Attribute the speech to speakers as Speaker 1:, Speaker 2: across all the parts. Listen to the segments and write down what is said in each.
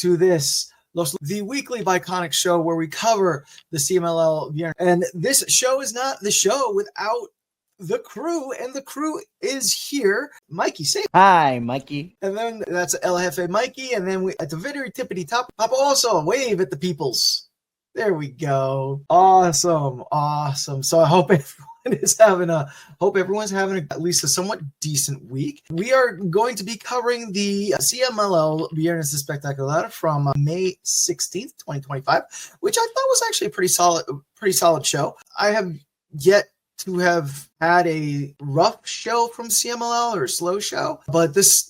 Speaker 1: to this the weekly Biconic show where we cover the CMLL Viernes. And this show is not the show without the crew, and the crew is here. Mikey, say
Speaker 2: hi, Mikey.
Speaker 1: And then that's El Jefe Mikey, and then we at the very tippity top, Papa also wave at the peoples. There we go. Awesome. So I hope everyone's having at least a somewhat decent week. We are going to be covering the CMLL Viernes Espectacular from May 16th, 2025, which I thought was actually a pretty solid show. I have yet to have had a rough show from CMLL or a slow show, but this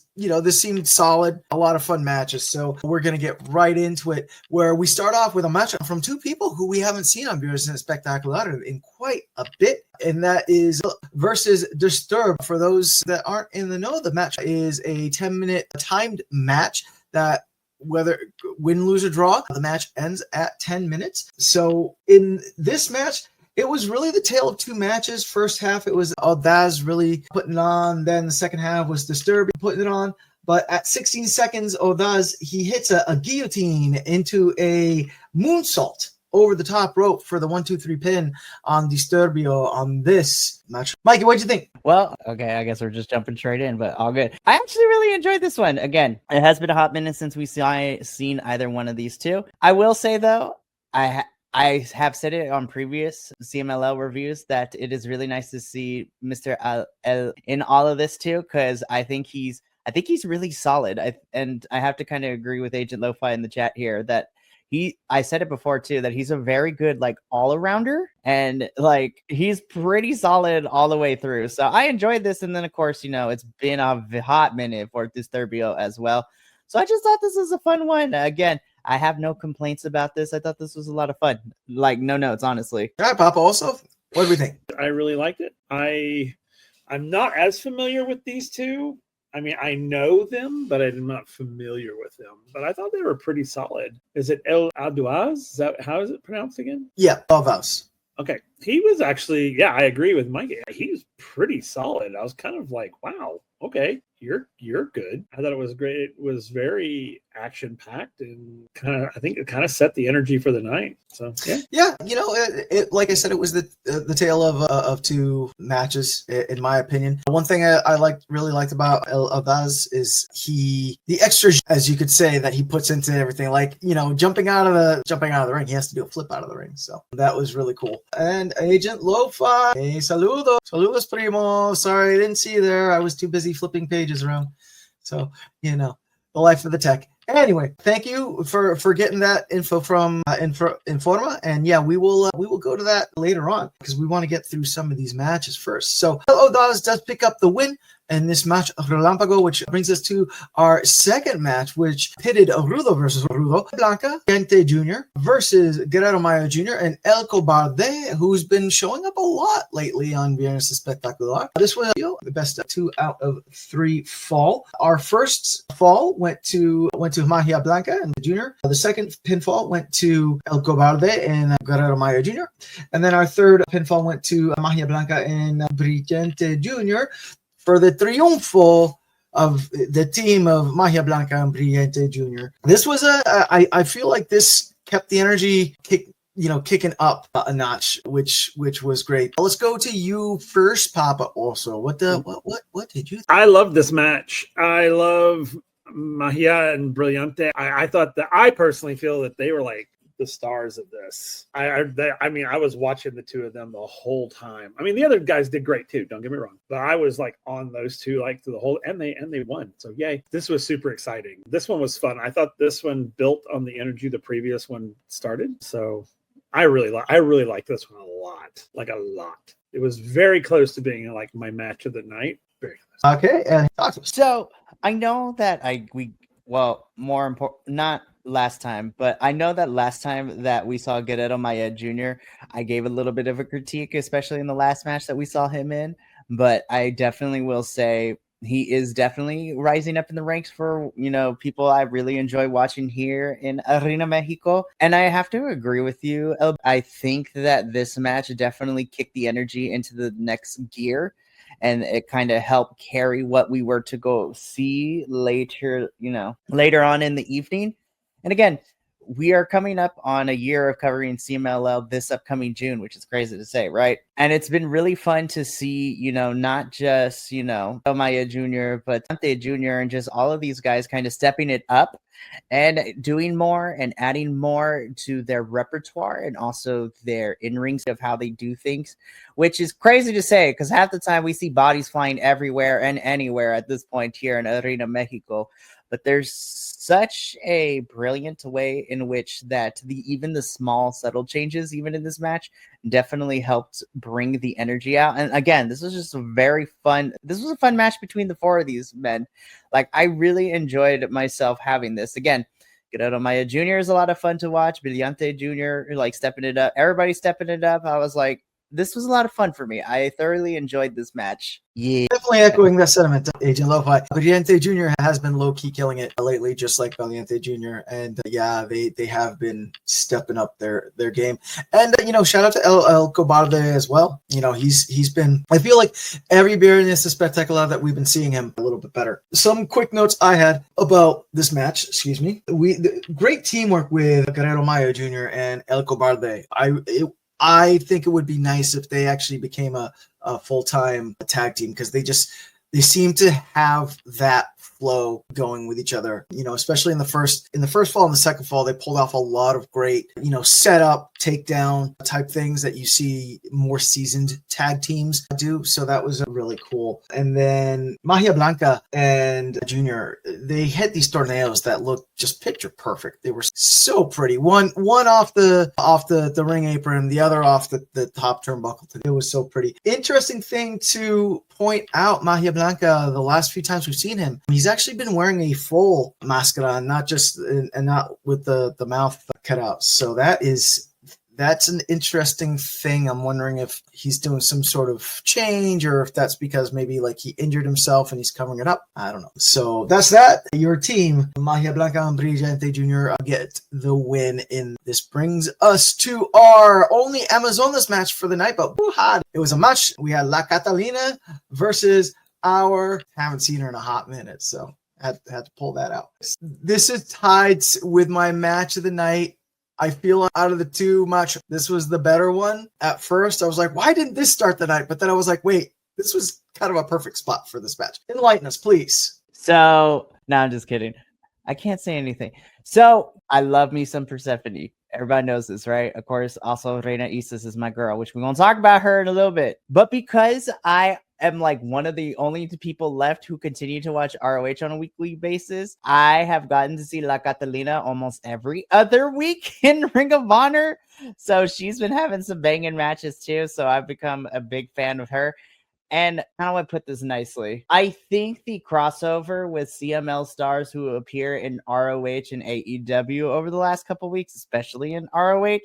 Speaker 1: seemed solid, a lot of fun matches. So we're going to get right into it, where we start off with a match from two people who we haven't seen on Viernes Espectacular in quite a bit, and that is versus Disturb. For those that aren't in the know, the match is a 10-minute timed match that, whether win, lose, or draw, the match ends at 10 minutes. So in this match, it was really the tale of two matches. First half, it was Audaz really putting it on. Then the second half was Disturbing putting it on. But at 16 seconds, Audaz, he hits a guillotine into a moonsault over the top rope for the 1-2-3 pin on Disturbio on this match. Mikey, what'd you think?
Speaker 2: Well, okay, I guess we're just jumping straight in, but all good. I actually really enjoyed this one. Again, it has been a hot minute since we've seen either one of these two. I will say, though, I have said it on previous CMLL reviews that it is really nice to see Mr. L in all of this too, because I think he's really solid. I have to kind of agree with Agent Lo-Fi in the chat here that I said it before too, that he's a very good all-arounder, and he's pretty solid all the way through. So I enjoyed this, and then of course, it's been a hot minute for Disturbio as well. So I just thought this was a fun one. Again, I have no complaints about this. I thought this was a lot of fun. No notes, honestly.
Speaker 1: All right, Papa, also, what do we think?
Speaker 3: I really liked it. I'm not as familiar with these two. I mean, I know them, but I'm not familiar with them. But I thought they were pretty solid. Is it El Aduaz? Is that how is it pronounced again?
Speaker 1: Yeah, Audaz.
Speaker 3: Okay. He was actually, I agree with Mikey. He's pretty solid. I was kind of like, wow, okay, you're good. I thought it was great. It was very action-packed and I think it kind of set the energy for the night. So, yeah.
Speaker 1: Yeah, it like I said, it was the tale of two matches, in my opinion. One thing I really liked about El Audaz is the extra, as you could say, that he puts into everything. Jumping out of the ring, he has to do a flip out of the ring. So that was really cool. And Agent Lo-Fi, hey, saludos, primo. Sorry, I didn't see you there. I was too busy flipping pages around. So, the life of the tech. Anyway, thank you for getting that info from Informa, and we will go to that later on because we want to get through some of these matches first. So Audaz does pick up the win in this match of Relampago, which brings us to our second match, which pitted Rudo versus Rudo, Blanca Gente Jr. versus Guerrero Maya Jr. and El Cobarde, who's been showing up a lot lately on Viernes Espectacular. This was the best 2 out of 3 fall. Our first fall went to Magia Blanca and Jr. The second pinfall went to El Cobarde and Guerrero Maya Jr. And then our third pinfall went to Magia Blanca and Brillante Jr. for the triunfo of the team of Magia Blanca and Brillante Jr. This was I feel like this kept the energy kicking up a notch, which was great. Let's go to you first, Papa. Also, what did you think?
Speaker 3: I love this match. I love Magia and Brillante. I personally feel that they were the stars of this. I was watching the two of them the whole time. I mean, the other guys did great too, don't get me wrong, but I was on those two through the whole, and they won. So yay. This was super exciting. This one was fun. I thought this one built on the energy the previous one started. So I really like this one a lot. It was very close to being my match of the night. Very close.
Speaker 1: Okay, and
Speaker 2: so I know that more important, not last time, but I know that last time that we saw Guerrero Maya Jr., I gave a little bit of a critique, especially in the last match that we saw him in, but I definitely will say he is definitely rising up in the ranks for, people I really enjoy watching here in Arena Mexico. And I have to agree with you. I think that this match definitely kicked the energy into the next gear, and it kind of helped carry what we were to go see later on in the evening. And again, we are coming up on a year of covering CMLL this upcoming June, which is crazy to say, right? And it's been really fun to see, not just, Maya Jr., but Dante Jr. and just all of these guys kind of stepping it up and doing more and adding more to their repertoire and also their in-rings of how they do things, which is crazy to say because half the time we see bodies flying everywhere and anywhere at this point here in Arena Mexico. But there's such a brilliant way in which that even the small subtle changes, even in this match, definitely helped bring the energy out. And again, this was just this was a fun match between the four of these men. Like, I really enjoyed myself having this. Again, Guerrero Maya Jr. is a lot of fun to watch. Brillante Jr. like stepping it up. Everybody stepping it up. I was like, this was a lot of fun for me. I thoroughly enjoyed this match. Yeah.
Speaker 1: Definitely echoing that sentiment, Agent Lo-Fi. Valiente Jr. has been low-key killing it lately, just like Valiente Jr. And they have been stepping up their game. And, shout out to El Cobarde as well. He's been, I feel like every Viernes is Spectacular that we've been seeing him a little bit better. Some quick notes I had about this match, great teamwork with Guerrero Maya Jr. and El Cobarde. I think it would be nice if they actually became a full-time tag team because they seem to have that flow going with each other, especially in the first fall and the second fall. They pulled off a lot of great, setup, takedown type things that you see more seasoned tag teams do. So that was really cool. And then Magia Blanca and Junior, they had these torneos that looked just picture perfect. They were so pretty. One off the ring apron, the other off the top turnbuckle. It was so pretty. Interesting thing to point out, Magia Blanca, the last few times we've seen him, he's actually been wearing a full mascara, not with the mouth cut out. So that's an interesting thing. I'm wondering if he's doing some sort of change or if that's because maybe like he injured himself and he's covering it up. I don't know. So that's that. Your team, Magia Blanca and Brillante Jr. get the win in. This brings us to our only Amazonas match for the night, but it was a match. We had La Catalina versus haven't seen her in a hot minute, so I had to pull that out. This is tied with my match of the night. I feel out of the two match, this was the better one. At first, I was like, why didn't this start the night? But then I was like, wait, this was kind of a perfect spot for this match. Enlighten us, please.
Speaker 2: So, no, I'm just kidding. I can't say anything. So, I love me some Persephone. Everybody knows this, right? Of course, also Reina Isis is my girl, which we're going to talk about her in a little bit. But because I am like one of the only people left who continue to watch ROH on a weekly basis, I have gotten to see La Catalina almost every other week in Ring of Honor. So she's been having some banging matches too. So I've become a big fan of her. And how do I put this nicely? I think the crossover with CML stars who appear in ROH and AEW over the last couple weeks, especially in ROH,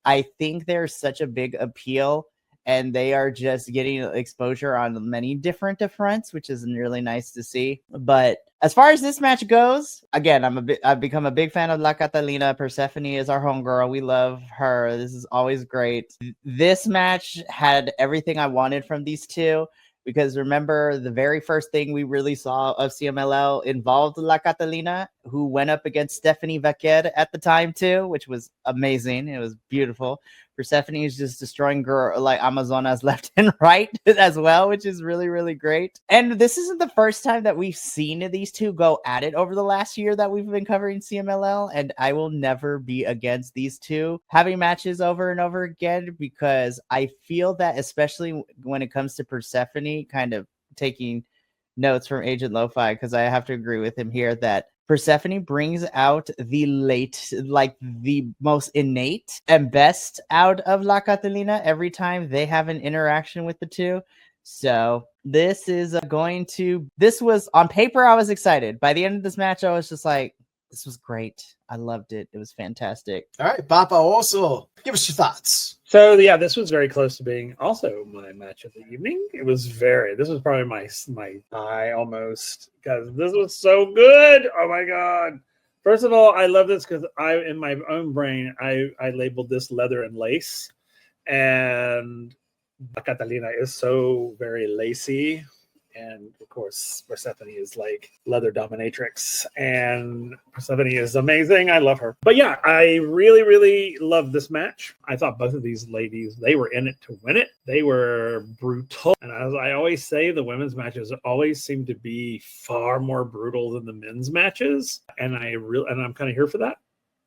Speaker 2: I think there's such a big appeal and they are just getting exposure on many different fronts, which is really nice to see. But as far as this match goes, again, I've become a big fan of La Catalina. Persephone is our homegirl. We love her. This is always great. This match had everything I wanted from these two. Because remember, the very first thing we really saw of CMLL involved La Catalina, who went up against Stephanie Vaquer at the time too, which was amazing. It was beautiful. Persephone is just destroying girl like Amazonas left and right as well, which is really, really great. And this isn't the first time that we've seen these two go at it over the last year that we've been covering CMLL. And I will never be against these two having matches over and over again, because I feel that especially when it comes to Persephone, kind of taking notes from Agent Lo-Fi, because I have to agree with him here that Persephone brings out the most innate and best out of La Catalina every time they have an interaction with the two. So this was on paper, I was excited. By the end of this match, I was just like, this was great. I loved it. It was fantastic.
Speaker 1: All right, Papa, also give us your thoughts.
Speaker 3: So yeah, this was very close to being also my match of the evening. This was probably my high almost, because this was so good. Oh my god! First of all, I love this because in my own brain, I labeled this leather and lace, and Catalina is so very lacy And of course, Persephone is like leather dominatrix, and Persephone is amazing. I love her. But yeah, I really, really love this match. I thought both of these ladies, they were in it to win it. They were brutal. And as I always say, the women's matches always seem to be far more brutal than the men's matches. And I'm kind of here for that.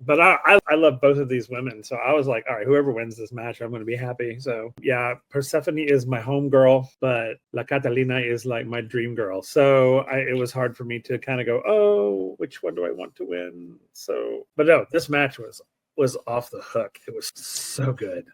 Speaker 3: But I love both of these women. So I was like, all right, whoever wins this match, I'm going to be happy. So yeah, Persephone is my home girl, but La Catalina is like my dream girl. So it was hard for me to kind of go, oh, which one do I want to win? So, but no, this match was off the hook. It was so good.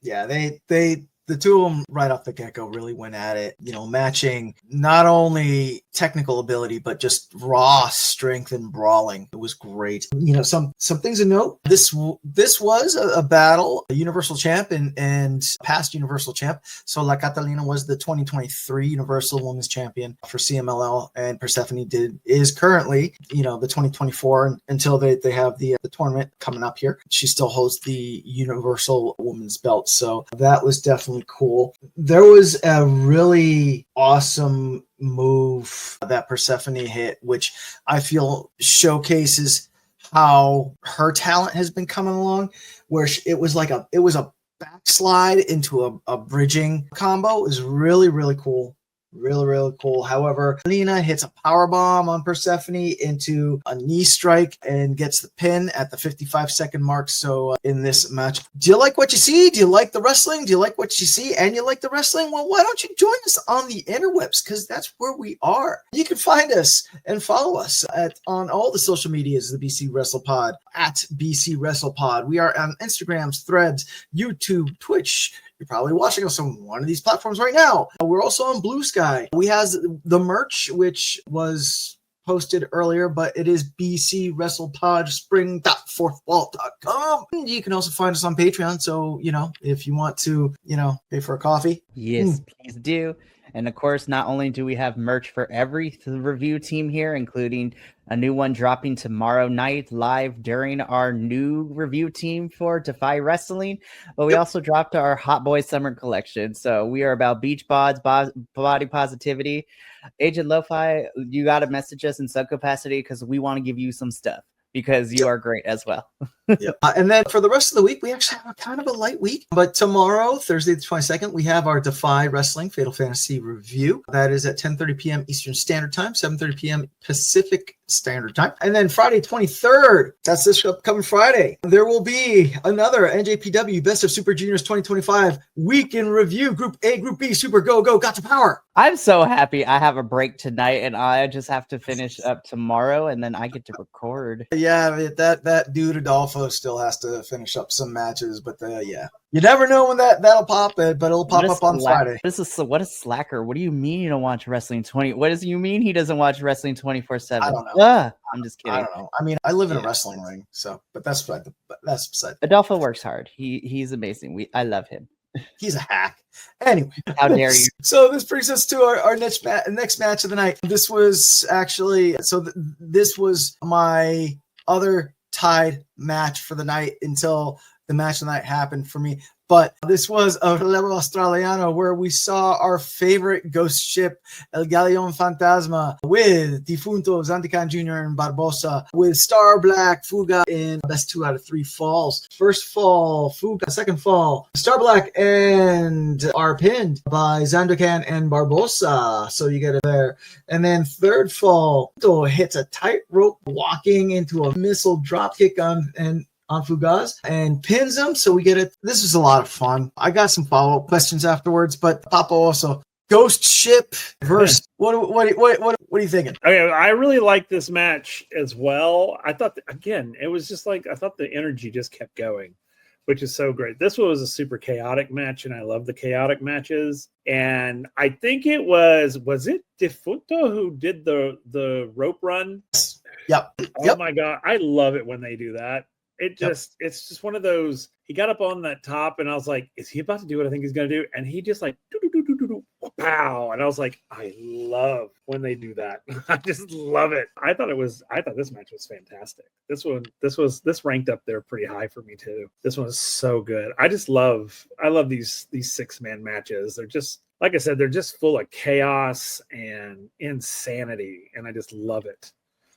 Speaker 1: Yeah, the two of them right off the get-go really went at it, matching not only technical ability, but just raw strength and brawling. It was great. Some things to note. This was a battle, a Universal Champ and past Universal Champ. So La Catalina was the 2023 Universal Women's Champion for CMLL, and Persephone is currently, the 2024 until they have the tournament coming up here. She still holds the Universal Women's belt. So that was definitely cool. There was a really awesome move that Persephone hit, which I feel showcases how her talent has been coming along, where it was a backslide into a bridging combo. It was really, really cool. Really, really cool. However, Lena hits a power bomb on Persephone into a knee strike and gets the pin at the 55-second mark. So in this match, do you like what you see? Do you like the wrestling? Do you like what you see and you like the wrestling? Well, why don't you join us on the interwebs? Because that's where we are. You can find us and follow us on all the social medias of the BC Wrestle Pod at BC Wrestle Pod. We are on Instagrams, Threads, YouTube, Twitch. You're probably watching us on one of these platforms right now. We're also on Blue Sky. We have the merch, which was posted earlier, but it is BC WrestlePod spring.fourthwall.com. You can also find us on Patreon. So, if you want to, pay for a coffee.
Speaker 2: Yes, please do. And of course, not only do we have merch for every review team here, including a new one dropping tomorrow night live during our new review team for Defy Wrestling, but we also dropped our Hot Boy Summer Collection. So we are about beach bods, body positivity. Agent Lo-Fi, you got to message us in sub capacity because we want to give you some stuff because you are great as well.
Speaker 1: And then for the rest of the week, we actually have kind of a light week. But tomorrow, Thursday the 22nd, we have our Defy Wrestling Fatal Fantasy review. That is at 10:30 p.m. Eastern Standard Time, 7:30 p.m. Pacific Standard Time. And then Friday 23rd, that's this upcoming Friday, there will be another NJPW Best of Super Juniors 2025 week in review. Group A, Group B, Super Go, Got to Power.
Speaker 2: I'm so happy I have a break tonight and I just have to finish up tomorrow and then I get to record.
Speaker 1: Yeah, that dude Adolfo still has to finish up some matches, but you never know when that'll pop, but it'll pop up on Friday.
Speaker 2: What is slacker? What do you mean you don't watch wrestling 20? What does you mean he doesn't watch wrestling 24/7?
Speaker 1: I don't know.
Speaker 2: I'm just kidding.
Speaker 1: I don't know. I mean, I live in a wrestling ring, so but that's beside.
Speaker 2: Adolfo works hard. He's amazing. I love him.
Speaker 1: He's a hack. Anyway,
Speaker 2: how dare you?
Speaker 1: So this brings us to our next match of the night. This was actually this was my other tied match for the night until the match of the night happened for me. But this was a Relevo Australiano where we saw our favorite ghost ship, El Galeon Fantasma, with Difunto, Zantican Jr., and Barbosa, with Star Black, Fuga, in best 2 out of 3 falls. First fall, Fuga. Second fall, Star Black and are pinned by Zantican and Barbosa. So you get it there. And then third fall, Difunto hits a tightrope walking into a missile dropkick on Fugaz and pins him. So we get it. This was a lot of fun. I got some follow-up questions afterwards, but Papa also ghost ship versus what are you thinking?
Speaker 3: Okay, I really like this match as well. I thought it was just like I thought the energy just kept going, which is so great. This was a super chaotic match, and I love the chaotic matches. And I think it was it Defunto who did the rope run?
Speaker 1: Yep.
Speaker 3: Oh my god, I love it when they do that. It's just one of those. He got up on that top, and I was like, "Is he about to do what I think he's going to do?" And he just like, pow! And I was like, "I love when they do that. I just love it." I thought this match was fantastic. This ranked up there pretty high for me too. This one was so good. I love these 6-man matches. like I said, they're just full of chaos and insanity, and I just love it.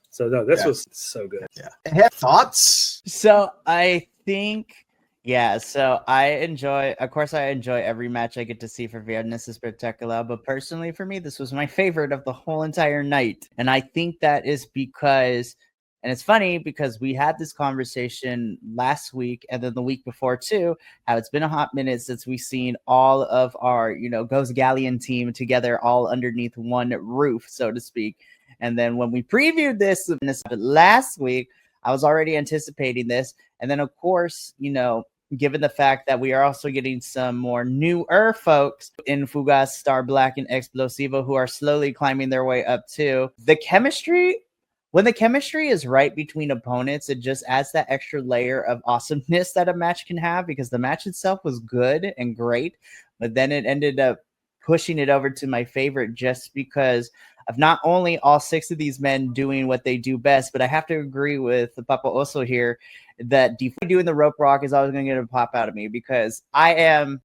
Speaker 3: So no, this was so good.
Speaker 1: Yeah. Have thoughts?
Speaker 2: So I think, yeah. So I enjoy every match I get to see for Viernes Espectacular. But personally, for me, this was my favorite of the whole entire night, and I think that is because. And it's funny because we had this conversation last week and then the week before too, how it's been a hot minute since we've seen all of our, Ghost Galleon team together all underneath one roof, so to speak. And then when we previewed this last week, I was already anticipating this. And then, of course, given the fact that we are also getting some more newer folks in Fugas, Star Black, and Explosivo who are slowly climbing their way up too, when the chemistry is right between opponents, it just adds that extra layer of awesomeness that a match can have, because the match itself was good and great, but then it ended up pushing it over to my favorite just because of not only all 6 of these men doing what they do best, but I have to agree with Papa Oso here that doing the rope rock is always going to get a pop out of me, because I am,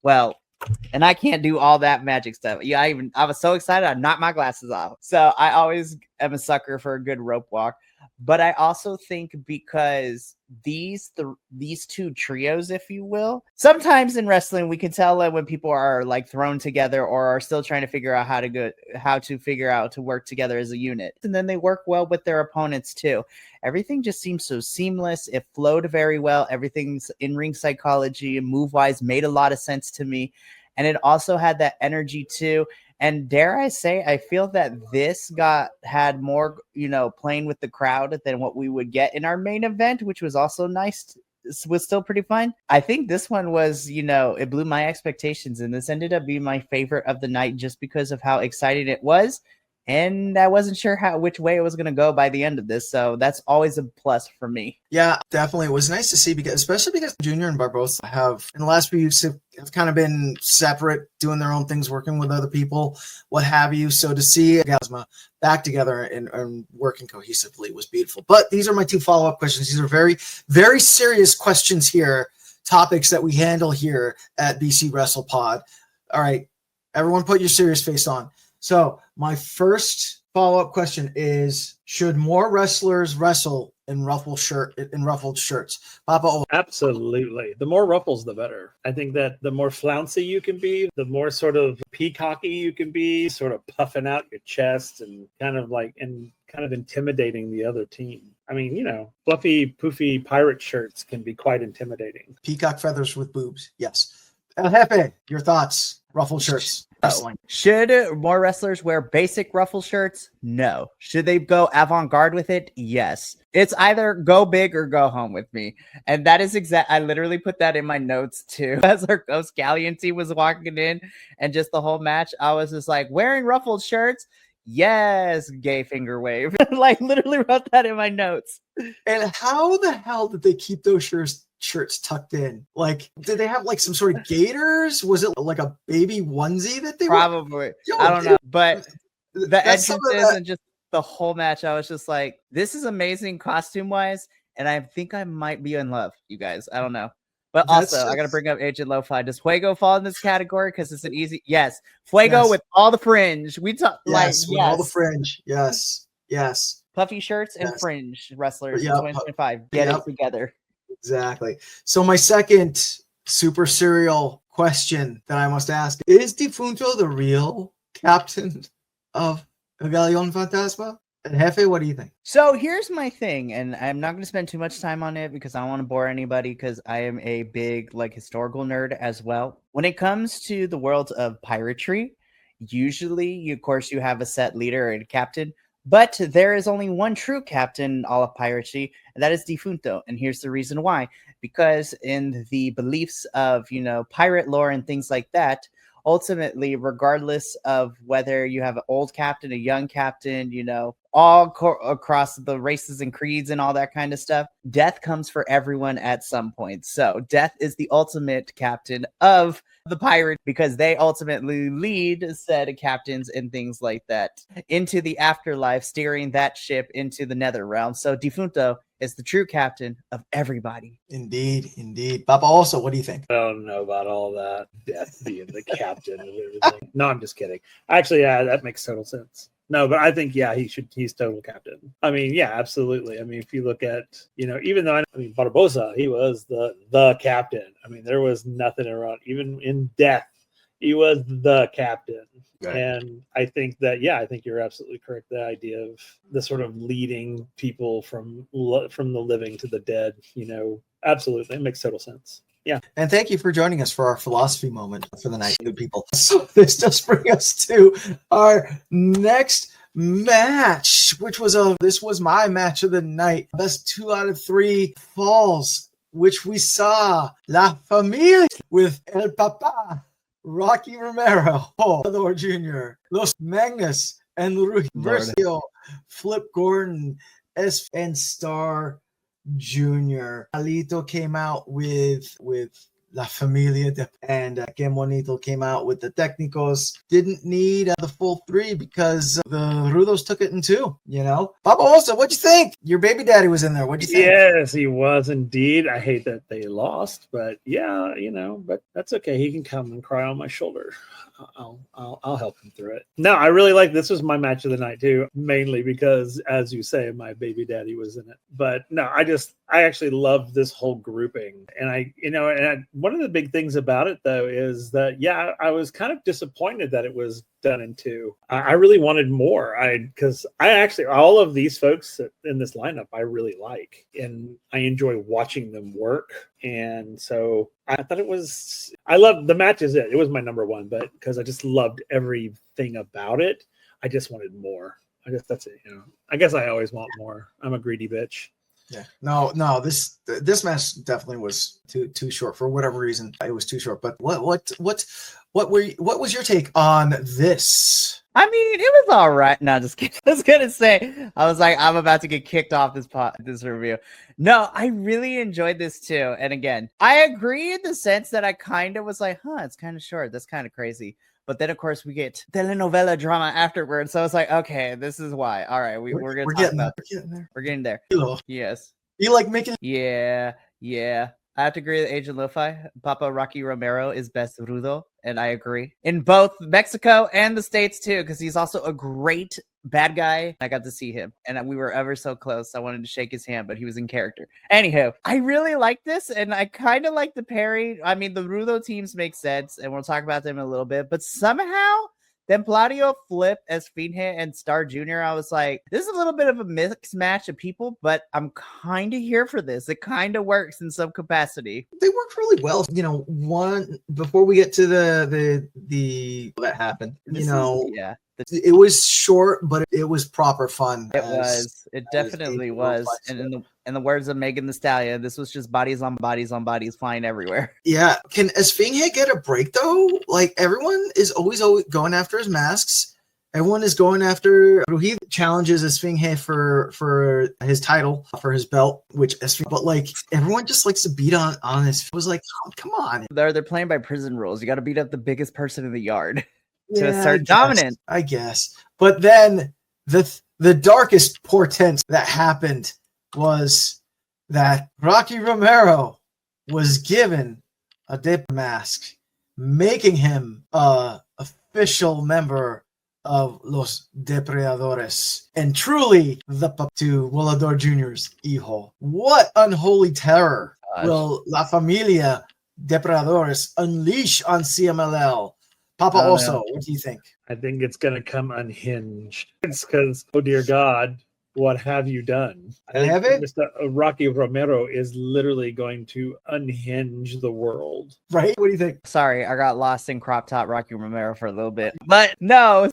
Speaker 2: and I can't do all that magic stuff. Yeah, I was so excited I knocked my glasses off. So I always am a sucker for a good rope walk. But I also think because these two trios, if you will, sometimes in wrestling we can tell that when people are like thrown together or are still trying to figure out how to work together as a unit, and then they work well with their opponents too. Everything just seems so seamless. It flowed very well. Everything's in-ring psychology and move-wise made a lot of sense to me, and it also had that energy too. And dare I say, I feel that this had more, playing with the crowd than what we would get in our main event, which was also nice. Was still pretty fun. I think this one was, it blew my expectations, and this ended up being my favorite of the night just because of how exciting it was. And I wasn't sure which way it was going to go by the end of this. So that's always a plus for me.
Speaker 1: Yeah, definitely. It was nice to see, especially because Junior and Barbosa have, in the last few weeks, have kind of been separate, doing their own things, working with other people, what have you. So to see Gasma back together and working cohesively was beautiful. But these are my 2 follow-up questions. These are very, very serious questions here, topics that we handle here at BC Wrestle Pod. All right, everyone put your serious face on. So my first follow-up question is, should more wrestlers wrestle in ruffled shirts? Papa.
Speaker 3: Absolutely. The more ruffles, the better. I think that the more flouncy you can be, the more sort of peacocky you can be, sort of puffing out your chest and kind of intimidating the other team. I mean, fluffy, poofy pirate shirts can be quite intimidating.
Speaker 1: Peacock feathers with boobs. Yes. El Jefe, your thoughts? Ruffled shirts.
Speaker 2: Should more wrestlers wear basic ruffle shirts? No. Should they go avant-garde with it? Yes. It's either go big or go home with me. And that is I literally put that in my notes too. As our Ghost Galleon team was walking in and just the whole match, I was just like, wearing ruffled shirts? Yes, gay finger wave. Like literally wrote that in my notes.
Speaker 1: And how the hell did they keep those shirts tucked in? Like, did they have like some sort of gaiters? Was it like a baby onesie that they
Speaker 2: probably? I don't know, but the entrances and just the whole match, I was just like, this is amazing costume wise, and I think I might be in love, you guys. I don't know. But also, I got to bring up Agent Lo-Fi. Does Fuego fall in this category? Because it's an easy yes. Fuego with all the fringe. We talk
Speaker 1: all the fringe. Yes.
Speaker 2: Puffy shirts and fringe wrestlers in 2025. Get it together.
Speaker 1: Exactly. So my second super serial question that I must ask is Defunto the real captain of Galeon Fantasma? And Jefe, what do you think?
Speaker 2: So here's my thing, and I'm not going to spend too much time on it because I don't want to bore anybody, because I am a big historical nerd as well. When it comes to the world of piratery, usually, of course, you have a set leader and captain, but there is only one true captain in all of piracy, and that is Defunto. And here's the reason why. Because in the beliefs of, pirate lore and things like that, ultimately, regardless of whether you have an old captain, a young captain, across the races and creeds and all that kind of stuff. Death comes for everyone at some point. So Death is the ultimate captain of the pirate because they ultimately lead said captains and things like that into the afterlife, steering that ship into the nether realm. So Defunto is the true captain of everybody.
Speaker 1: Indeed. Papa, also, what do you think?
Speaker 3: I don't know about all that. Death being the captain of everything. No, I'm just kidding. Actually, yeah, that makes total sense. No, but I think, yeah, he's total captain. I mean, yeah, absolutely. I mean, if you look at, even though, Barbosa, he was the captain. I mean, there was nothing around, even in death, he was the captain. Right. And I think that, I think you're absolutely correct. The idea of the sort of leading people from the living to the dead, absolutely. It makes total sense. Yeah.
Speaker 1: And thank you for joining us for our philosophy moment for the night, good people. So this does bring us to our next match, which this was my match of the night. Best 2 out of 3 falls, which we saw La Familia with El Papa, Rocky Romero, Lord Jr., Los Magnus, and Rui Versio, Flip Gordon, and Star Jr. Alito came out with La Familia, and Que Monito came out with the Técnicos. Didn't need the full 3 because the Rudos took it in 2, Papa also, what'd you think? Your baby daddy was in there. What'd you think?
Speaker 3: Yes, he was indeed. I hate that they lost, but but that's okay. He can come and cry on my shoulder. I'll help him through it. No, I really like this. Was my match of the night too, mainly because, as you say, my baby daddy was in it. But no, I actually love this whole grouping, and one of the big things about it though is that I was kind of disappointed that it was done in 2. I really wanted more. Because I actually, all of these folks in this lineup I really like, and I enjoy watching them work. And so I thought I loved the match. It was my number 1, but because I just loved everything about it, I just wanted more. I guess that's it. I guess I always want more. I'm a greedy bitch.
Speaker 1: Yeah. No. This match definitely was too short for whatever reason. It was too short. But what was your take on this?
Speaker 2: I mean, it was all right. No, just kidding. I was gonna say, I was like, I'm about to get kicked off this review. No, I really enjoyed this too. And again, I agree in the sense that I kind of was like, it's kind of short. That's kind of crazy. But then, of course, we get telenovela drama afterwards. So it's like, okay, this is why. All right, we're going to talk about there. We're getting there.
Speaker 1: Hello.
Speaker 2: Yes.
Speaker 1: You like making...
Speaker 2: Yeah. I have to agree with Agent Lo-Fi. Papa Rocky Romero is best rudo, and I agree. In both Mexico and the States, too, because he's also a great bad guy. I got to see him, and we were ever so close. I wanted to shake his hand, but he was in character. Anywho, I really like this, and I kind of like the pairing. I mean, the rudo teams make sense, and we'll talk about them in a little bit, but somehow... Templario, Flip, Esfinge, and Star Jr. I was like, this is a little bit of a mixed match of people, but I'm kind of here for this. It kind of works in some capacity.
Speaker 1: They worked really well. One before we get to the that happened. It was short, but it was proper fun.
Speaker 2: It definitely was. And in the words of Megan Thee Stallion, this was just bodies on bodies on bodies flying everywhere.
Speaker 1: Yeah. Can Esfinge get a break though? Like everyone is always going after his masks. Everyone is going after. He challenges Esfinge for his title, for his belt, but like everyone just likes to beat on his. It was like, come on.
Speaker 2: They're playing by prison rules. You got to beat up the biggest person in the yard. To assert dominance,
Speaker 1: I guess. But then the darkest portent that happened was that Rocky Romero was given a dip mask, making him a official member of Los Depredadores, and truly the to Volador Jr.'s hijo. What unholy terror will La Familia Depredadores unleash on CMLL? Papa also, what do you think?
Speaker 3: I think it's going to come unhinged. It's because, oh dear God, what have you done? Mr. Rocky Romero is literally going to unhinge the world.
Speaker 1: Right? What do you think?
Speaker 2: Sorry, I got lost in crop top Rocky Romero for a little bit. But no,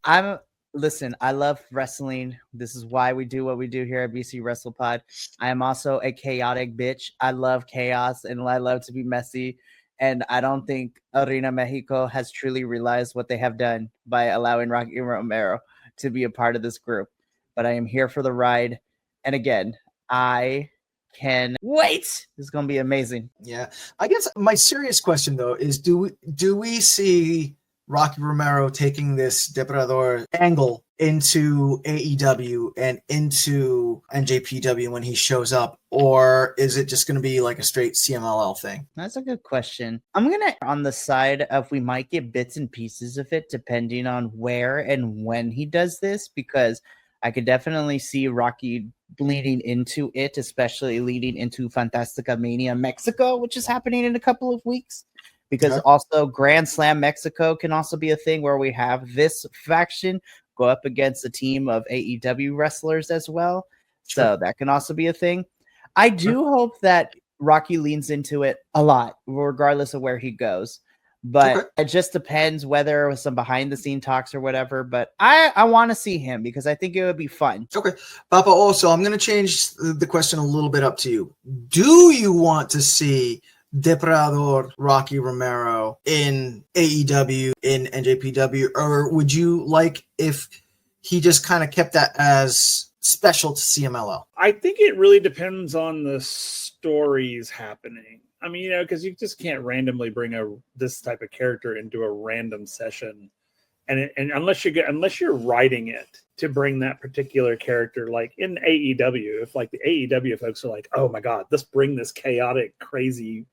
Speaker 2: listen, I love wrestling. This is why we do what we do here at BC Wrestle Pod. I am also a chaotic bitch. I love chaos and I love to be messy. And I don't think Arena Mexico has truly realized what they have done by allowing Rocky Romero to be a part of this group. but I am here for the ride. And again, I can wait. This is going to be amazing.
Speaker 1: Yeah. I guess my serious question though is do we see Rocky Romero taking this Depredador angle into AEW and into NJPW when he shows up, or is it just going to be like a straight CMLL thing?
Speaker 2: That's a good question. I'm going to on the side of we might get bits and pieces of it depending on where and when he does this, because I could definitely see Rocky bleeding into it, especially leading into Fantastica Mania Mexico, which is happening in a couple of weeks. Because also Grand Slam Mexico can also be a thing where we have this faction go up against a team of AEW wrestlers as well. So that can also be a thing. I do hope that Rocky leans into it a lot, regardless of where he goes. But it just depends whether it was some behind the scene talks or whatever. But I want to see him because I think it would be fun.
Speaker 1: Okay. Papa, also, I'm going to change the question a little bit up to you. Do you want to see Depredador Rocky Romero in AEW, in NJPW, or would you like if he just kind of kept that as special to CMLL?
Speaker 3: I think it really depends on the stories happening. I mean, because you just can't randomly bring this type of character into a random session, and unless you're writing it to bring that particular character, like in AEW, if like the AEW folks are like, oh my god, let's bring this chaotic, crazy,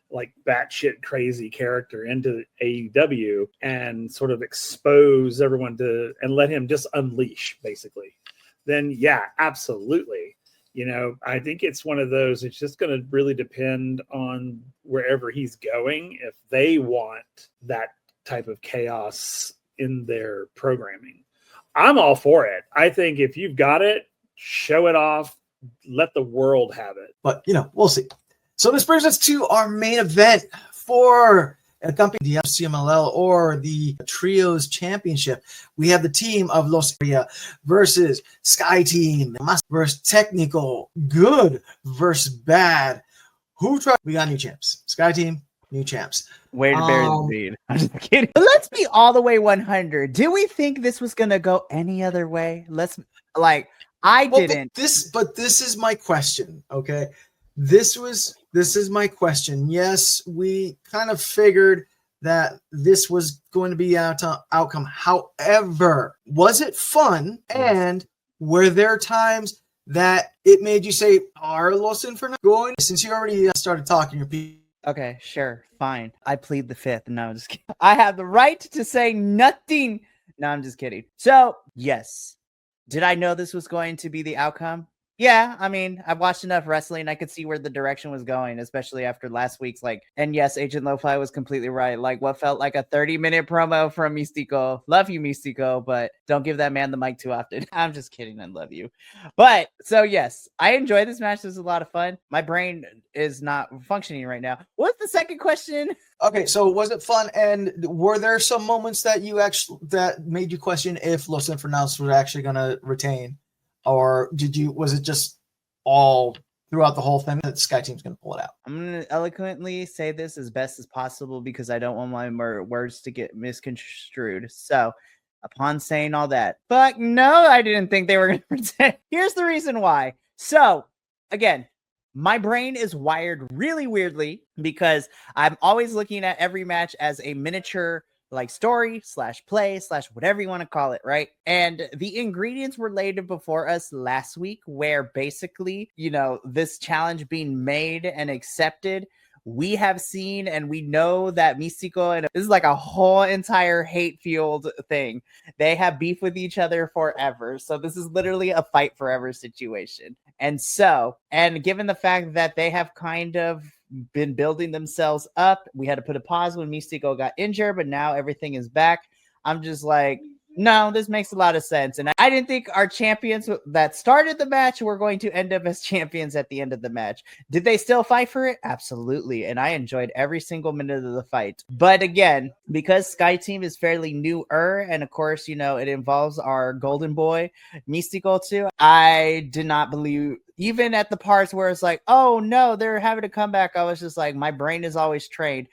Speaker 3: like batshit crazy character into AEW and sort of expose everyone and let him just unleash, basically, then yeah, absolutely. I think it's one of those, it's just going to really depend on wherever he's going, if they want that type of chaos in their programming. I'm all for it. I think if you've got it, show it off, let the world have it.
Speaker 1: But, we'll see. So this brings us to our main event for a company, the CMLL or the Trios Championship. We have the team of Los Lobos versus Sky Team versus Technical, Good versus Bad. We got new champs. Sky Team, new champs.
Speaker 2: Way to bury the lead. I'm just kidding. But let's be all the way 100. Do we think this was gonna go any other way? I didn't.
Speaker 1: But this is my question. Okay, this is my question. Yes, we kind of figured that this was going to be an outcome. However, was it fun? And were there times that it made you say, "Are Los Infernos going?" Since you already started talking, your people.
Speaker 2: Okay, sure, fine. I plead the fifth. No, I'm just kidding. I have the right to say nothing. No, I'm just kidding. So, yes. Did I know this was going to be the outcome? Yeah, I mean, I've watched enough wrestling. I could see where the direction was going, especially after last week's, and yes, Agent Lo-Fi was completely right. What felt like a 30-minute promo from Místico. Love you, Místico, but don't give that man the mic too often. I'm just kidding. I love you. But, so yes, I enjoyed this match. This was a lot of fun. My brain is not functioning right now. What's the second question?
Speaker 1: Okay, so was it fun? And were there some moments that that made you question if Los Infernos were actually going to retain? Or was it just all throughout the whole thing that Sky Team's going to pull it out?
Speaker 2: I'm going to eloquently say this as best as possible because I don't want my words to get misconstrued. So, upon saying all that, but no, I didn't think they were going to pretend. Here's the reason why. So, again, my brain is wired really weirdly because I'm always looking at every match as a miniature story / play / whatever you want to call it, right? And the ingredients were laid before us last week where basically, this challenge being made and accepted, we have seen and we know that Místico, and this is like a whole entire hate-fueled thing. They have beef with each other forever. So this is literally a fight forever situation. And given the fact that they have kind of been building themselves up, we had to put a pause when Místico got injured, but now everything is back. I'm just like, no, this makes a lot of sense. And I didn't think our champions that started the match were going to end up as champions at the end of the match. Did they still fight for it? Absolutely. And I enjoyed every single minute of the fight. But again, because Sky Team is fairly newer, and of course, it involves our golden boy, Místico too, I did not believe, even at the parts where it's like, oh no, they're having a comeback, I was just like, my brain is always trained.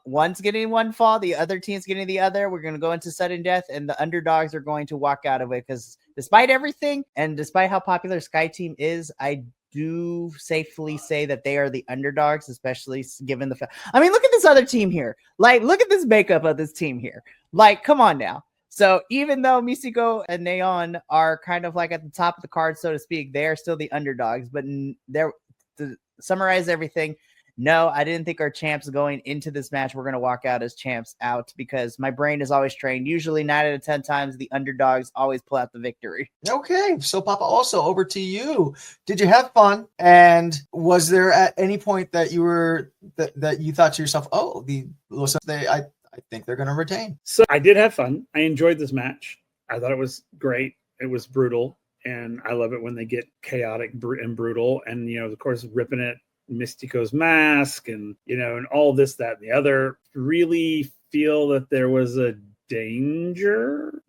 Speaker 2: One's getting one fall, the other team's getting the other. We're going to go into sudden death, and the underdogs are going to walk out of it because despite everything and despite how popular Sky Team is, I do safely say that they are the underdogs, especially given the fact. I mean, look at this other team here. Like, look at this makeup of this team here. Like, come on now. So even though Místico and Neon are kind of like at the top of the card, so to speak, they are still the underdogs. But they're to summarize everything. No, I didn't think our champs going into this match were going to walk out as champs out because my brain is always trained. Usually 9 out of 10 times, the underdogs always pull out the victory.
Speaker 1: Okay, so Papa, also over to you. Did you have fun? And was there at any point that you were that you thought to yourself, "Oh, I think they're going to retain"?
Speaker 3: So I did have fun. I enjoyed this match. I thought it was great. It was brutal, and I love it when they get chaotic and brutal. And of course, ripping it. Mystico's mask and and all this, that, and the other. Really feel that there was a danger.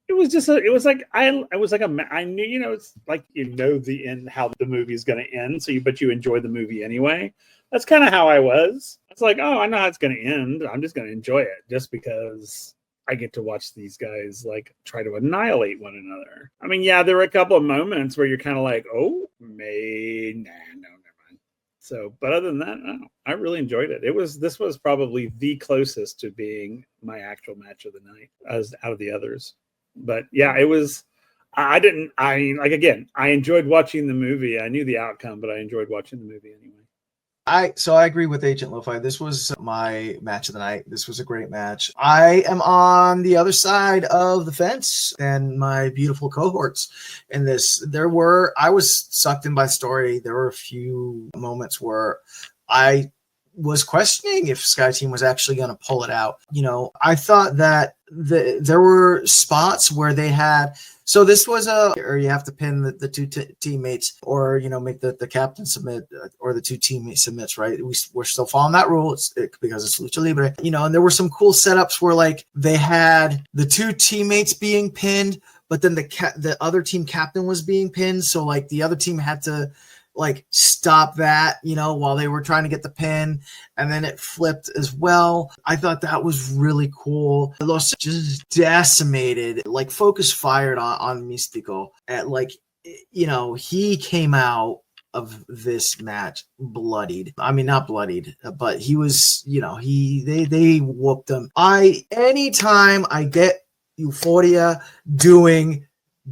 Speaker 3: It was just I knew, it's like the end, how the movie is going to end. But you enjoy the movie anyway. That's kind of how I was. It's like, oh, I know how it's going to end. I'm just going to enjoy it just because I get to watch these guys like try to annihilate one another. I mean, yeah, there were a couple of moments where you're kind of like, oh, no, never mind. So, but other than that, no, I really enjoyed it. This was probably the closest to being my actual match of the night as out of the others. But yeah, it was. I enjoyed watching the movie. I knew the outcome, but I enjoyed watching the movie anyway.
Speaker 1: I agree with Agent Lo-Fi. This was my match of the night. This was a great match. I am on the other side of the fence and my beautiful cohorts in this. I was sucked in by story. There were a few moments where I was questioning if Sky Team was actually going to pull it out. I thought that there were spots where they had. So this was or you have to pin the two teammates, or make the captain submit, or the two teammates submits. Right? We're still following that rule because it's Lucha Libre. And there were some cool setups where like they had the two teammates being pinned, but then the other team captain was being pinned. So like the other team had to like stop that, while they were trying to get the pin, and then it flipped as well. I thought that was really cool. Los just decimated, like focus fired on Místico at he came out of this match bloodied. I mean, not bloodied, but he was, they whooped him. Anytime I get Euphoria doing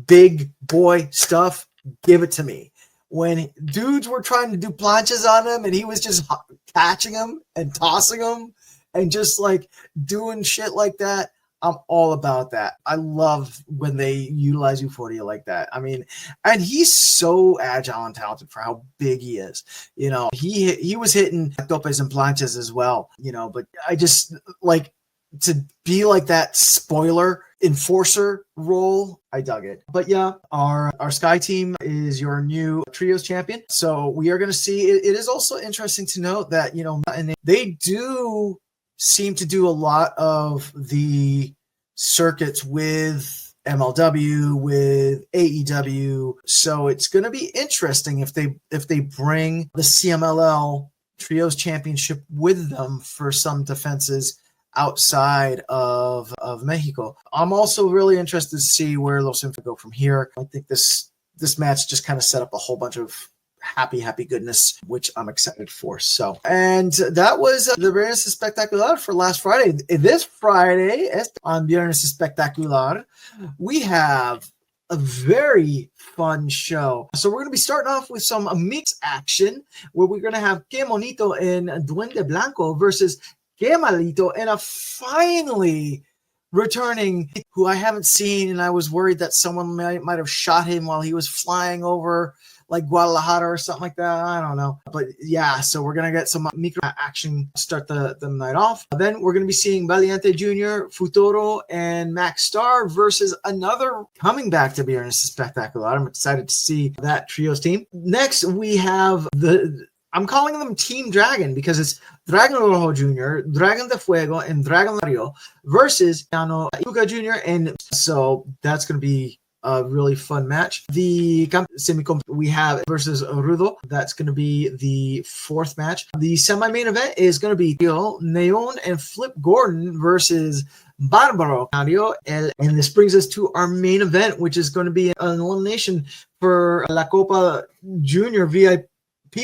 Speaker 1: big boy stuff, give it to me. When dudes were trying to do planches on him and he was just catching them and tossing them and just like doing shit like that, I'm all about that. I love when they utilize Euphoria like that. I mean, and he's so agile and talented for how big he is. He was hitting topes and planches as well, but I just like to be like that spoiler enforcer role. I dug it. But yeah, our Sky Team is your new trios champion. So we are going to see. It is also interesting to note that and they do seem to do a lot of the circuits with MLW, with AEW. So it's going to be interesting if they bring the CMLL Trios Championship with them for some defenses outside of Mexico. I'm also really interested to see where Los Infernos go from here. I think this match just kind of set up a whole bunch of happy goodness, which I'm excited for. So, and that was the Viernes Espectacular for last Friday. This Friday on Viernes Espectacular, we have a very fun show. So we're going to be starting off with some mixed action where we're going to have Que Monito and Duende Blanco versus Que Malito and a finally returning who I haven't seen, and I was worried that someone might have shot him while he was flying over like Guadalajara or something like that. I don't know. But yeah, so we're going to get some micro action start the night off. Then we're going to be seeing Valiente Jr., Futuro, and Max Star versus another coming back to Viernes Spectacular. I'm excited to see that trios team. Next, we have I'm calling them Team Dragon because it's Dragon Rojo Jr., Dragon de Fuego, and Dragon Mario versus Luca Jr. And so that's going to be a really fun match. The we have versus Rudo. That's going to be the fourth match. The semi-main event is going to be Neon and Flip Gordon versus Barbaro Mario. And this brings us to our main event, which is going to be an elimination for La Copa Junior VIP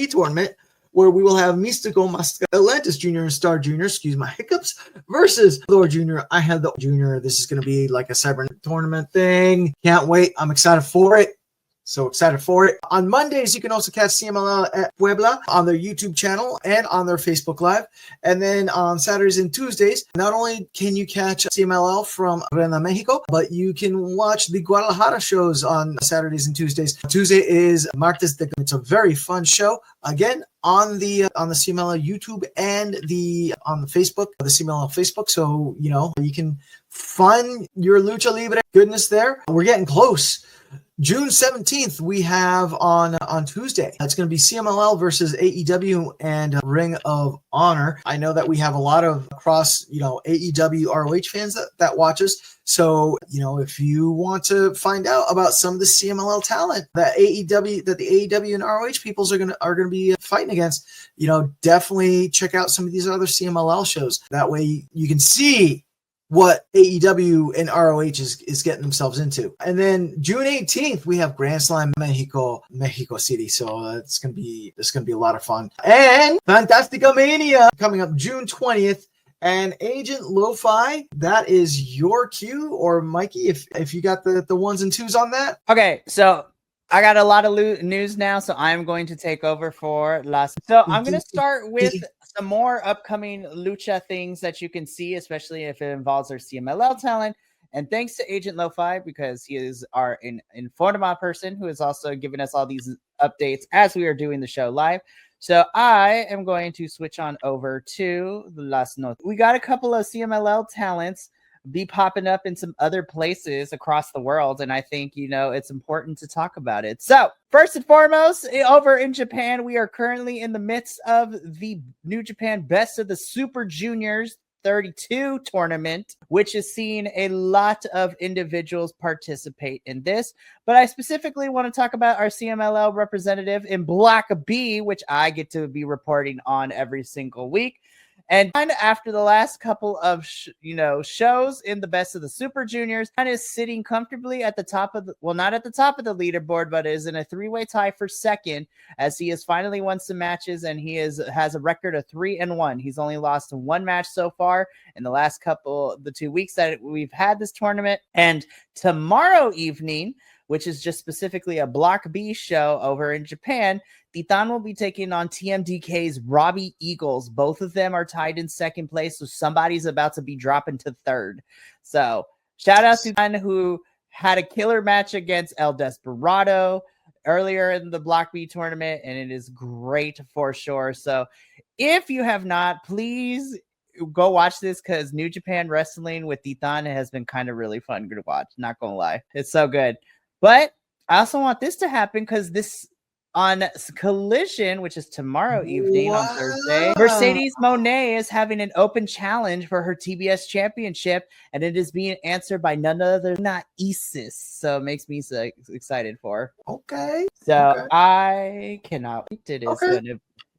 Speaker 1: tournament, where we will have Mystico Atlantis Jr. and Star Jr., excuse my hiccups, versus Thor Jr. I have the Jr. This is going to be like a cybernetic tournament thing. Can't wait. I'm excited for it. So excited for it. On Mondays, you can also catch CMLL at Puebla on their YouTube channel and on their Facebook Live. And then on Saturdays and Tuesdays, not only can you catch CMLL from Arena, Mexico, but you can watch the Guadalajara shows on Saturdays and Tuesdays. Tuesday is Martes de... It's a very fun show. Again, on the CMLL YouTube and on the Facebook, the CMLL Facebook. So, you can find your Lucha Libre goodness there. We're getting close. June 17th, we have on Tuesday. It's going to be CMLL versus AEW and Ring of Honor. I know that we have a lot of AEW ROH fans that watch us. So, if you want to find out about some of the CMLL talent that the AEW and ROH peoples are going to be fighting against, definitely check out some of these other CMLL shows. That way you can see what AEW and ROH is getting themselves into. And then June 18th, we have Grand Slam Mexico City. So it's gonna be a lot of fun. And Fantastica Mania coming up June 20th. And Agent Lo-Fi, that is your cue, or Mikey, if you got the ones and twos on that.
Speaker 2: Okay, so I got a lot of news now, so I'm going to take over for last. So I'm going to start with some more upcoming Lucha things that you can see, especially if it involves our CMLL talent. And thanks to Agent Lo-Fi, because he is our Informa person who is also giving us all these updates as we are doing the show live. So I am going to switch on over to the last note. We got a couple of CMLL talents be popping up in some other places across the world, and I think it's important to talk about it. So first and foremost, over in Japan, we are currently in the midst of the New Japan Best of the Super Juniors 32 tournament, which is seeing a lot of individuals participate in this. But I specifically want to talk about our CMLL representative in Block B, which I get to be reporting on every single week. And after the last couple of shows in the Best of the Super Juniors, kind of sitting comfortably at the top of not at the top of the leaderboard, but is in a three-way tie for second, as he has finally won some matches, and he has a record of 3-1. He's only lost one match so far in the 2 weeks that we've had this tournament. And tomorrow evening, which is just specifically a Block B show over in Japan, Titan will be taking on TMDK's Robbie Eagles. Both of them are tied in second place, so somebody's about to be dropping to third. So shout out to Titan, who had a killer match against El Desperado earlier in the Block B tournament, and it is great for sure. So if you have not, please go watch this, because New Japan Wrestling with Titan has been kind of really fun to watch. Not gonna lie, it's so good. But I also want this to happen, because this on Collision, which is tomorrow evening on Thursday, Mercedes Moné is having an open challenge for her TBS championship, and it is being answered by none other than Isis. So it makes me so excited for her.
Speaker 1: Okay.
Speaker 2: So I cannot wait.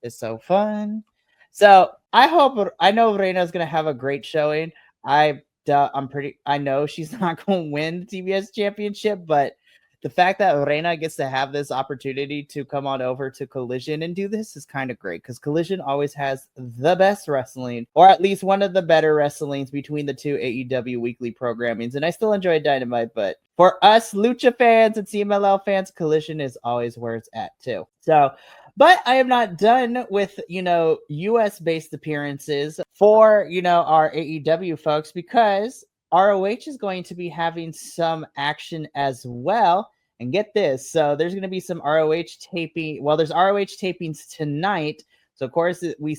Speaker 2: It's so fun. So I know Reina's gonna have a great showing. I know she's not gonna win the TBS championship, but the fact that Reina gets to have this opportunity to come on over to Collision and do this is kind of great, because Collision always has the best wrestling, or at least one of the better wrestlings between the two AEW weekly programmings. And I still enjoy Dynamite, but for us Lucha fans and CMLL fans, Collision is always where it's at too. So, but I am not done with, US based appearances for, our AEW folks, because ROH is going to be having some action as well. And get this. So there's going to be some ROH taping. Well, there's ROH tapings tonight. So, of course, we're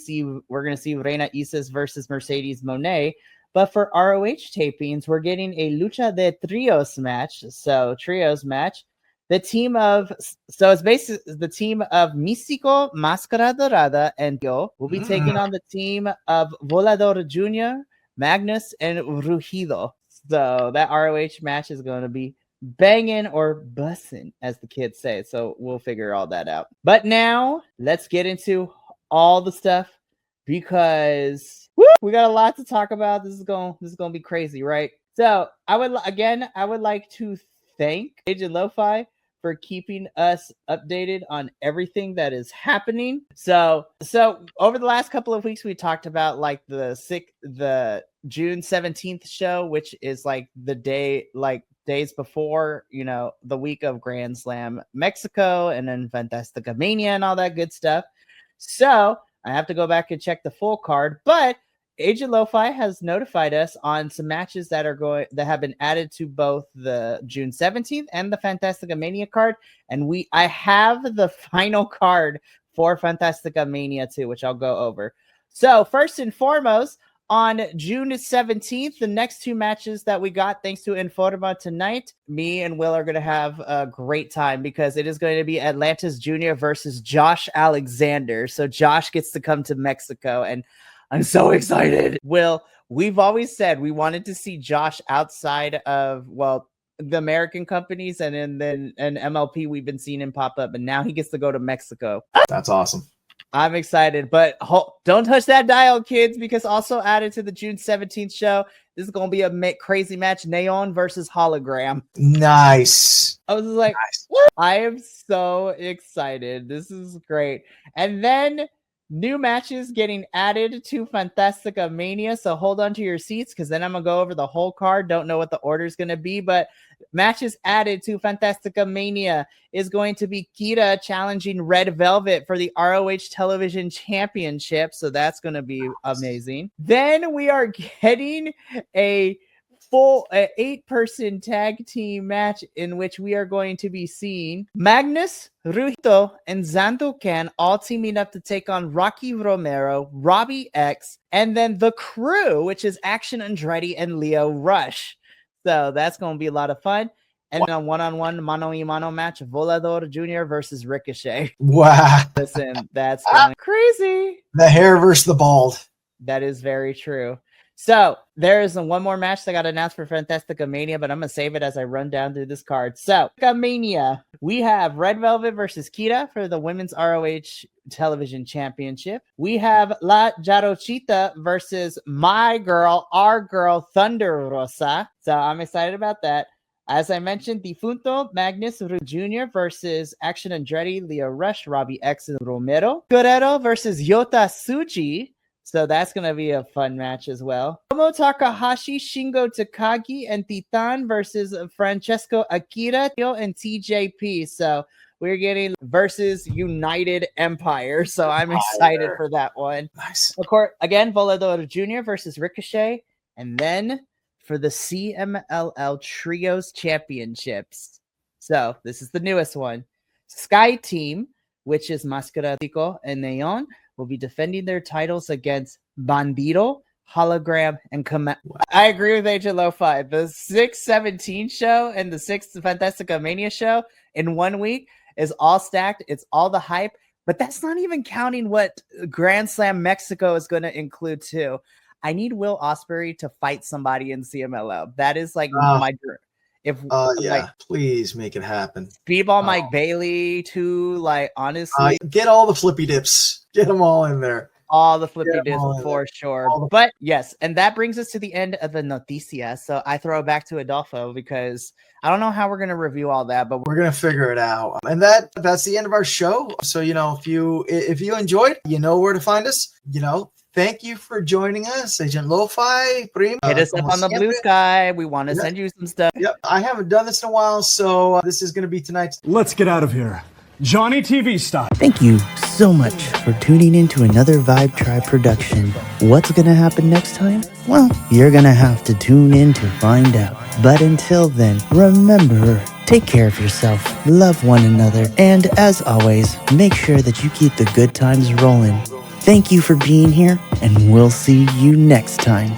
Speaker 2: going to see Reina Isis versus Mercedes Moné. But for ROH tapings, we're getting a Lucha de Trios match. So, Trios match. It's basically the team of Místico, Máscara Dorada, and Yo will be taking on the team of Volador Jr., Magnus, and Rugido. So that ROH match is going to be banging or bussin', as the kids say. So we'll figure all that out. But now let's get into all the stuff because we got a lot to talk about. This is gonna be crazy, right? So I would like to thank Agent Lo-Fi for keeping us updated on everything that is happening. So over the last couple of weeks, we talked about like the June 17th show, which is like the day, like days before, the week of Grand Slam Mexico, and then Fantastica Mania and all that good stuff. So I have to go back and check the full card, but Agent Lo-Fi has notified us on some matches that have been added to both the June 17th and the Fantastica Mania card, and I have the final card for Fantastica Mania 2, which I'll go over. So first and foremost, on June 17th, the next two matches that we got, thanks to Informa tonight, me and Will are going to have a great time because it is going to be Atlantis Jr. versus Josh Alexander. So Josh gets to come to Mexico, and I'm so excited. Will, we've always said we wanted to see Josh outside of, the American companies, and then MLP, we've been seeing him pop up, and now he gets to go to Mexico.
Speaker 1: That's awesome.
Speaker 2: I'm excited, but don't touch that dial, kids, because also added to the June 17th show, this is going to be a crazy match, Neon versus Hologram.
Speaker 1: Nice.
Speaker 2: I was like,
Speaker 1: nice.
Speaker 2: I am so excited. This is great. And then new matches getting added to Fantastica Mania, so hold on to your seats because then I'm going to go over the whole card. Don't know what the order is going to be, but matches added to Fantastica Mania is going to be Kira challenging Red Velvet for the ROH Television Championship, so that's going to be amazing. Then we are getting a full 8-person tag team match in which we are going to be seeing Magnus, Ruhito, and Zandukan all teaming up to take on Rocky Romero, Robbie X, and then the Crew, which is Action Andretti and Leo Rush. So that's going to be a lot of fun. And then a one-on-one mano-y-mano match, Volador Jr. versus Ricochet.
Speaker 1: Wow.
Speaker 2: Listen, that's going crazy.
Speaker 1: The hair versus the bald.
Speaker 2: That is very true. So there is one more match that got announced for Fantastica Mania, but I'm going to save it as I run down through this card. So Mania, we have Red Velvet versus Kira for the Women's ROH Television Championship. We have La Jarochita versus our girl, Thunder Rosa. So I'm excited about that. As I mentioned, Difunto, Magnus Jr. versus Action Andretti, Leo Rush, Robbie X, and Romero. Guerrero versus Yota Tsuji. So that's going to be a fun match as well. Tomo Takahashi, Shingo Takagi, and Titan versus Francesco Akira and TJP. So we're getting versus United Empire. So I'm excited for that one.
Speaker 1: Nice.
Speaker 2: Of course, again, Volador Jr. versus Ricochet. And then for the CMLL Trios Championships. So this is the newest one. Sky Team, which is Mascara Tico and Neon, will be defending their titles against Bandito, Hologram, and I agree with Agent Lo-Fi. The 6/17 show and the 6th Fantastica Mania show in 1 week is all stacked. It's all the hype, but that's not even counting what Grand Slam Mexico is going to include too. I need Will Ospreay to fight somebody in CMLL. That is like my dream.
Speaker 1: Please make it happen.
Speaker 2: Speedball Mike Bailey too. Like honestly,
Speaker 1: get all the flippy dips. Get them all in there.
Speaker 2: All the flippy dips for sure. But yes, and that brings us to the end of the noticia. So I throw it back to Adolfo because I don't know how we're gonna review all that, but
Speaker 1: we're gonna figure it out. And that's the end of our show. So if you enjoyed, you know where to find us. Thank you for joining us, Agent Lo-Fi.
Speaker 2: Hit us up on the Blue Sky. We want to send you some stuff.
Speaker 1: Yep, I haven't done this in a while, so this is going to be tonight's.
Speaker 4: Let's get out of here. Johnny TV style.
Speaker 5: Thank you so much for tuning in to another Vibe Tribe production. What's going to happen next time? Well, you're going to have to tune in to find out. But until then, remember, take care of yourself, love one another, and as always, make sure that you keep the good times rolling. Thank you for being here, and we'll see you next time.